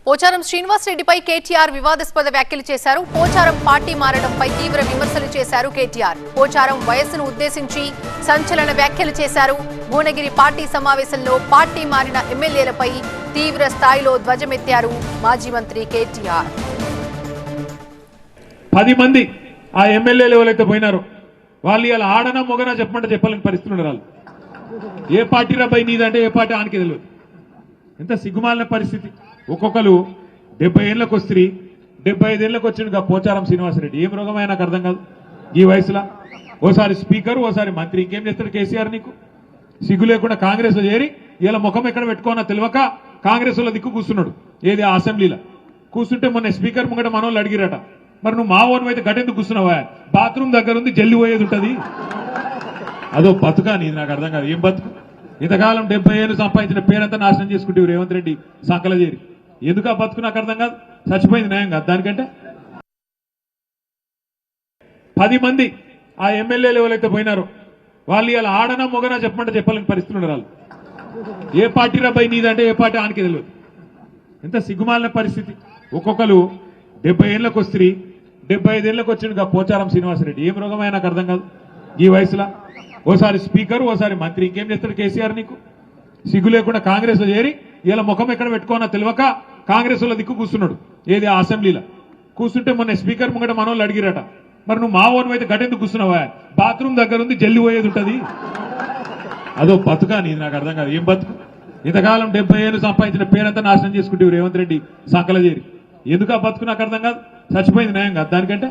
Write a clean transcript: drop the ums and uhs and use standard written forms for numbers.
పోచారం శ్రీనివాస్ రెడ్డిపై కేటీఆర్ వివాదాస్పద వ్యాఖ్యలు చేశారు. పోచారం పార్టీ మారడంపై తీవ్ర విమర్శలు చేశారు కేటీఆర్. పోచారం వయస్సును ఉద్దేశించి సంచలన వ్యాఖ్యలు చేశారు. భువనగిరి పార్టీ సమావేశంలో పార్టీ మారిన ఎమ్మెల్యేలపై తీవ్ర స్థాయిలో ధ్వజమెత్తారు మాజీ మంత్రి కేటీఆర్. 10 మంది ఆ ఎమ్మెల్యేలు ఎవరైతే పోయినారో వాళ్ళు ఇలా ఆడనా మొగనా చెప్పమంటే చెప్పాలని పరిస్థితులు ఉన్నారు. ఏ పార్టీ రాబాయి నీదంటే ఏ పార్టీ ఆనికి తెలియదు. ఎంత సిగ్గుమాలిన పరిస్థితి. ఒక్కొక్కరు 70 ఏళ్ళకి వస్తే 75 ఏళ్ళకి వచ్చిండు పోచారం శ్రీనివాసరెడ్డి. ఏం రోగమైన నాకు అర్థం కాదు. ఈ వయసులో ఓసారి స్పీకర్ ఓసారి మంత్రి, ఇంకేం చేస్తాడు కేసీఆర్? నీకు సిగ్గు లేకుండా కాంగ్రెస్ లో చేరి ఇలా ముఖం ఎక్కడ పెట్టుకోనా తెలియక కాంగ్రెస్ లో దిక్కు కూర్చున్నాడు. ఏది అసెంబ్లీలో కూర్చుంటే మొన్న స్పీకర్ ముంగట మనోళ్ళు అడిగిరట, మరి నువ్వు మా ఓన్ అయితే గటెందుకు కూర్చున్నావా? బాత్రూమ్ దగ్గర ఉంది, జల్లి పోయేది ఉంటుంది. అదో బతుకా నీది? నాకు అర్థం కాదు. ఏం బతుకు? ఇంతకాలం 70 ఏళ్ళు సంపాదించిన పేరంతా నాశనం చేసుకుంటే రేవంత్ రెడ్డి సంకల చేరి ఎందుకు ఆ బతుకు? నాకు అర్థం కాదు. చచ్చిపోయింది న్యాయం కాదు దానికంటే. 10 మంది ఆ ఎమ్మెల్యేలు ఎవరైతే పోయినారో వాళ్ళు ఇలా ఆడనా మొగనా చెప్పమంటే చెప్పాలని పరిస్థితులు ఉన్నారు. ఏ పార్టీ రాబాయి నీదంటే ఏ పార్టీ ఆనికి తెలియదు. ఎంత సిగ్గుమాలిన పరిస్థితి. ఒక్కొక్కరు 70 ఏళ్ళకి వస్తే 75 ఏళ్ళకి వచ్చిండు పోచారం శ్రీనివాసరెడ్డి. ఏం రోగమైన నాకు అర్థం కాదు. ఈ వయసులో ఓసారి స్పీకర్ ఓసారి మంత్రి, ఇంకేం చేస్తాడు కేసీఆర్? నీకు సిగ్గు లేకుండా కాంగ్రెస్ లో చేరి ఇలా ముఖం ఎక్కడ పెట్టుకోనా తెలియక కాంగ్రెస్ లో దిక్కు కూర్చున్నాడు. ఏది అసెంబ్లీలో కూర్చుంటే మొన్న స్పీకర్ ముంగట మనోళ్ళు అడిగిరట, మరి నువ్వు మా ఓన్ అయితే గటెందుకు కూర్చున్నావా? బాత్రూమ్ దగ్గర ఉంది, జల్లి పోయేది ఉంటుంది. అదో బతుకా నీది? నాకు అర్థం కాదు. ఏం బతుకు? ఇంతకాలం 70 ఏళ్ళు సంపాదించిన పేరంతా నాశనం చేసుకుంటే రేవంత్ రెడ్డి సంకల చేరి ఎందుకు ఆ బతుకు? నాకు అర్థం కాదు. చచ్చిపోయింది న్యాయం కాదు దానికంటే.